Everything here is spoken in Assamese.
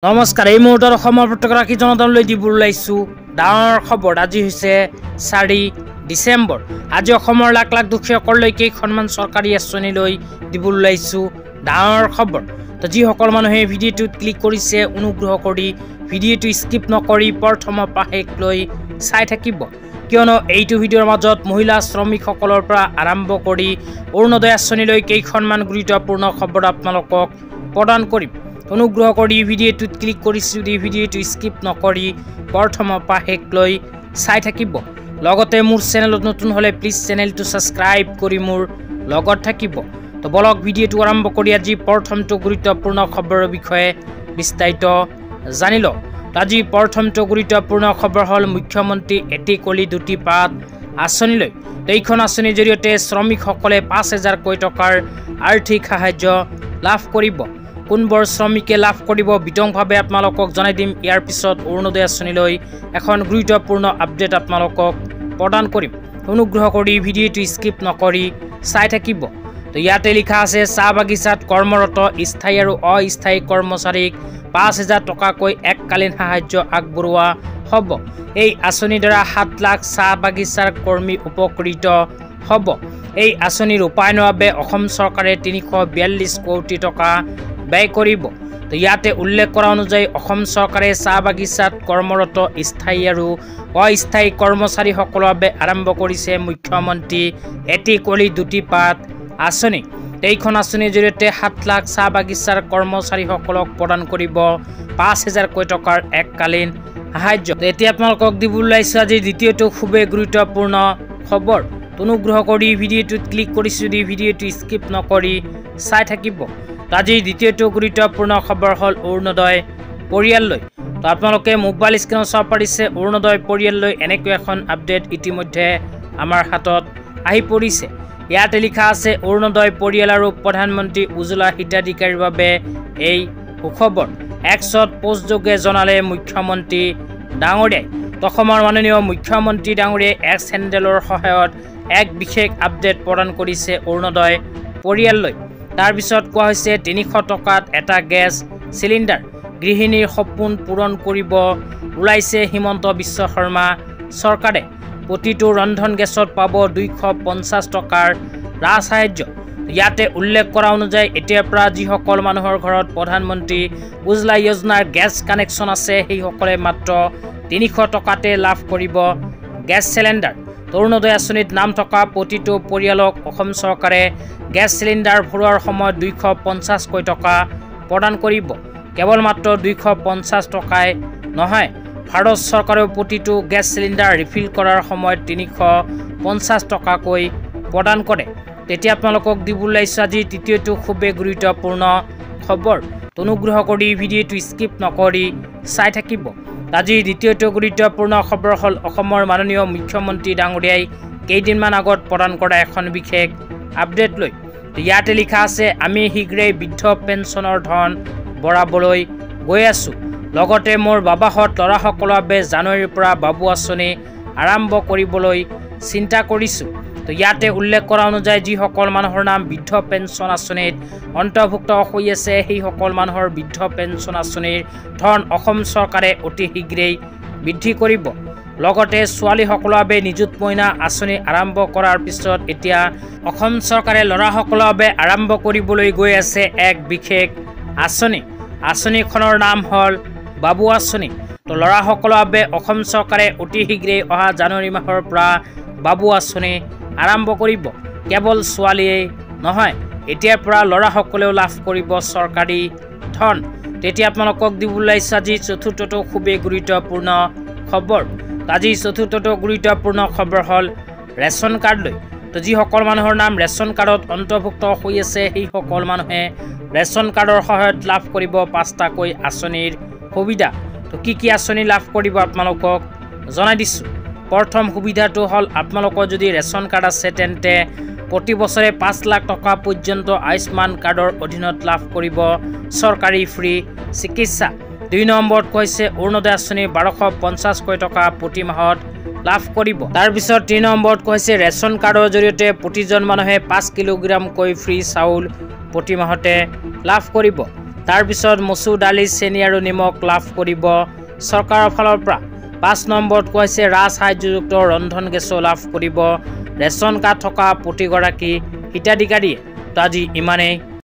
নমস্কাৰ এই মুহূৰ্তত অসমৰ প্ৰত্যেকগৰাকী জনতালৈ দিবলৈ ওলাইছো ডাঙৰ খবৰ। আজি হৈছে 4 ডিচেম্বৰ। আজি অসমৰ লাখ লাখ দুখীয়াসকললৈ কেইখনমান চৰকাৰী আঁচনি লৈ দিবলৈ ওলাইছো ডাঙৰ খবৰ। তো যিসকল মানুহে ভিডিঅ'টোত ক্লিক কৰিছে অনুগ্ৰহ কৰি ভিডিঅ'টো স্কিপ নকৰি প্ৰথমৰ পৰা শেষলৈ চাই থাকিব, কিয়নো এইটো ভিডিঅ'ৰ মাজত মহিলা শ্ৰমিকসকলৰ পৰা আৰম্ভ কৰি অৰুণোদয় আঁচনিলৈ কেইখনমান গুৰুত্বপূৰ্ণ খবৰ আপোনালোকক প্ৰদান কৰিম। অনুগ্ৰহ কৰি ভিডিঅ'টোত ক্লিক কৰিছো যদি ভিডিঅ'টো স্কিপ নকৰি প্ৰথমৰ পৰা শেষলৈ চাই থাকিব। লগতে মোৰ চেনেলত নতুন হ'লে প্লিজ চেনেলটো ছাবস্ক্ৰাইব কৰি মোৰ লগত থাকিব। তো বলক ভিডিঅ'টো আৰম্ভ কৰি আজি প্ৰথমটো গুৰুত্বপূৰ্ণ খবৰৰ বিষয়ে বিস্তাৰিত জানি লওঁ। আজি প্ৰথমটো গুৰুত্বপূৰ্ণ খবৰ হ'ল মুখ্যমন্ত্ৰী এটি কলি দুটি পাত আঁচনিলৈ। এইখন আঁচনিৰ জৰিয়তে শ্ৰমিকসকলে 5,000কৈ টকাৰ আৰ্থিক সাহায্য লাভ কৰিব। কোনবোৰ শ্ৰমিকে লাভ কৰিব বিতংভাৱে আপোনালোকক জনাই দিম। ইয়াৰ পিছত অৰুণোদয় আঁচনিলৈ এখন গুৰুত্বপূৰ্ণ আপডেট আপোনালোকক প্ৰদান কৰিম। অনুগ্ৰহ কৰি ভিডিঅ'টো স্কিপ নকৰি চাই থাকিব। তো ইয়াতে লিখা আছে চাহ বাগিচাত কৰ্মৰত স্থায়ী আৰু অস্থায়ী কৰ্মচাৰীক 5,000 টকাকৈ এককালীন সাহায্য আগবঢ়োৱা হ'ব। এই আঁচনিৰ দ্বাৰা 7 লাখ চাহ বাগিচাৰ কৰ্মী উপকৃত হ'ব। এই আঁচনি ৰূপায়ণৰ বাবে অসম চৰকাৰে 342 কোটি টকা ব্যয় কৰিব। তো ইয়াতে উল্লেখ কৰা অনুযায়ী অসম চৰকাৰে চাহ বাগিচাত কৰ্মৰত স্থায়ী আৰু অস্থায়ী কৰ্মচাৰীসকলৰ বাবে আৰম্ভ কৰিছে মুখ্যমন্ত্ৰী এটি কলি দুটি পাত আঁচনি। এইখন আঁচনিৰ জৰিয়তে 7 লাখ চাহ বাগিচাৰ কৰ্মচাৰীসকলক প্ৰদান কৰিব 5,000কৈ টকাৰ এককালীন সাহায্য। এতিয়া আপোনালোকক দিবলৈ ওলাইছো আজি দ্বিতীয়টো খুবেই গুৰুত্বপূৰ্ণ খবৰ। অনুগ্ৰহ কৰি ভিডিঅ'টোত ক্লিক কৰিছো যদি ভিডিঅ'টো স্কিপ নকৰি চাই থাকিব। আজি দ্বিতীয়টো গুৰুত্বপূৰ্ণ খবৰ হ'ল অৰুণোদয় পৰিয়াললৈ। তো আপোনালোকে মোবাইল স্ক্ৰীনত চাব পাৰিছে অৰুণোদয় পৰিয়াললৈ এনেকৈ এখন আপডেট ইতিমধ্যে আমাৰ হাতত আহি পৰিছে। ইয়াতে লিখা আছে অৰুণোদয় পৰিয়াল আৰু প্ৰধানমন্ত্ৰী উজ্জ্বলা হিতাধিকাৰীৰ বাবে এই সুখবৰ। এক্সত পোষ্টযোগে জনালে মুখ্যমন্ত্ৰী ডাঙৰীয়াই। অসমৰ মাননীয় মুখ্যমন্ত্ৰী ডাঙৰীয়াই এক্স হেণ্ডেলৰ সহায়ত এক বিশেষ আপডেট প্ৰদান কৰিছে অৰুণোদয় পৰিয়াললৈ। তাৰ পিছত কোৱা হৈছে 300 টকাত এটা গেছ চিলিণ্ডাৰ। গৃহিণীৰ সপোন পূৰণ কৰিব ওলাইছে হিমন্ত বিশ্ব শৰ্মা চৰকাৰে। প্ৰতিটো ৰন্ধন গেছত পাব 250 টকাৰ ৰাজসাহায্য। ইয়াতে উল্লেখ কৰা অনুযায়ী এতিয়াৰ পৰা যিসকল মানুহৰ ঘৰত প্ৰধানমন্ত্ৰী উজ্জ্বলা যোজনাৰ গেছ কানেকশ্যন আছে সেইসকলে মাত্ৰ 300 টকাতে লাভ কৰিব গেছ চিলিণ্ডাৰ। অৰুণোদয় আঁচনিত নাম থকা প্ৰতিটো পৰিয়ালক অসম চৰকাৰে গেছ চিলিণ্ডাৰ ভৰোৱাৰ সময়ত 250কৈ টকা প্ৰদান কৰিব। কেৱল মাত্ৰ 250 টকাই নহয়, ভাৰত চৰকাৰেও প্ৰতিটো গেছ চিলিণ্ডাৰ ৰিফিল কৰাৰ সময়ত 350 টকাকৈ প্ৰদান কৰে। তেতিয়া আপোনালোকক দিবলৈ ওলাইছো আজি তৃতীয়টো খুবেই গুৰুত্বপূৰ্ণ খবৰ। অনুগ্ৰহ কৰি ভিডিঅ'টো স্কিপ নকৰি চাই থাকিব। আজি দ্বিতীয়টো গুৰুত্বপূৰ্ণ খবৰ হ'ল অসমৰ মাননীয় মুখ্যমন্ত্ৰী ডাঙৰীয়াই কেইদিনমান আগত প্ৰদান কৰা এখন বিশেষ আপডেট লৈ। ইয়াতে লিখা আছে আমি শীঘ্ৰেই বৃদ্ধ পেঞ্চনৰ ধন বঢ়াবলৈ গৈ আছোঁ। লগতে মোৰ বাবাহঁত ল'ৰাসকলৰ বাবে জানুৱাৰীৰ পৰা বাবু আঁচনি আৰম্ভ কৰিবলৈ চিন্তা কৰিছোঁ। তো ইয়াতে উল্লেখ কৰা অনুযায়ী যিসকল মানুহৰ নাম বৃদ্ধ পেঞ্চন আঁচনিত অন্তৰ্ভুক্ত হৈ আছে সেইসকল মানুহৰ বৃদ্ধ পেঞ্চন আঁচনিৰ ধন অসম চৰকাৰে অতি শীঘ্ৰেই বৃদ্ধি কৰিব। লগতে ছোৱালীসকলৰ বাবে নিযুত মইনা আঁচনি আৰম্ভ কৰাৰ পিছত এতিয়া অসম চৰকাৰে ল'ৰাসকলৰ বাবে আৰম্ভ কৰিবলৈ গৈ আছে এক বিশেষ আঁচনি। আঁচনিখনৰ নাম হ'ল বাবু আঁচনি। তো ল'ৰাসকলৰ বাবে অসম চৰকাৰে অতি শীঘ্ৰেই অহা জানুৱাৰী মাহৰ পৰা বাবু আঁচনি আৰম্ভ কৰিব। কেৱল ছোৱালীয়েই নহয়, এতিয়াৰ পৰা ল'ৰাসকলেও লাভ কৰিব চৰকাৰী ধন। তেতিয়া আপোনালোকক দিবলৈ ওলাইছো আজি চতুৰ্থটো খুবেই গুৰুত্বপূৰ্ণ খবৰ। আজি চতুৰ্থটো গুৰুত্বপূৰ্ণ খবৰ হ'ল ৰেচন কাৰ্ড লৈ। তো যিসকল মানুহৰ নাম ৰেচন কাৰ্ডত অন্তৰ্ভুক্ত হৈ আছে সেইসকল মানুহে ৰেচন কাৰ্ডৰ সহায়ত লাভ কৰিব 5টাকৈ আঁচনিৰ সুবিধা। তো কি আঁচনি লাভ কৰিব আপোনালোকক জনাই দিছোঁ। প্ৰথম সুবিধাটো হ'ল আপোনালোকৰ যদি ৰেচন কাৰ্ড আছে তেন্তে প্ৰতি বছৰে 5 লাখ টকা পৰ্যন্ত আয়ুষ্মান কাৰ্ডৰ অধীনত লাভ কৰিব চৰকাৰী ফ্ৰী চিকিৎসা। 2 নম্বৰত কৈছে অৰুণোদয় আঁচনি 1250কৈ টকা প্ৰতি মাহত লাভ কৰিব। তাৰপিছত 3 নম্বৰত কৈছে ৰেচন কাৰ্ডৰ জৰিয়তে প্ৰতিজন মানুহে 5 কিলোগ্ৰামকৈ ফ্ৰী চাউল প্ৰতি মাহতে লাভ কৰিব। তাৰ পিছত মচুৰ দালি চেনি আৰু নিমখ লাভ কৰিব চৰকাৰৰ ফালৰ পৰা 5 নম্বৰত কৈছে ৰাজসাহায্যযুক্ত ৰন্ধন গেছো লাভ কৰিব ৰেচন কাৰ্ড থকা প্ৰতিগৰাকী হিতাধিকাৰীয়ে। তো আজি ইমানেই।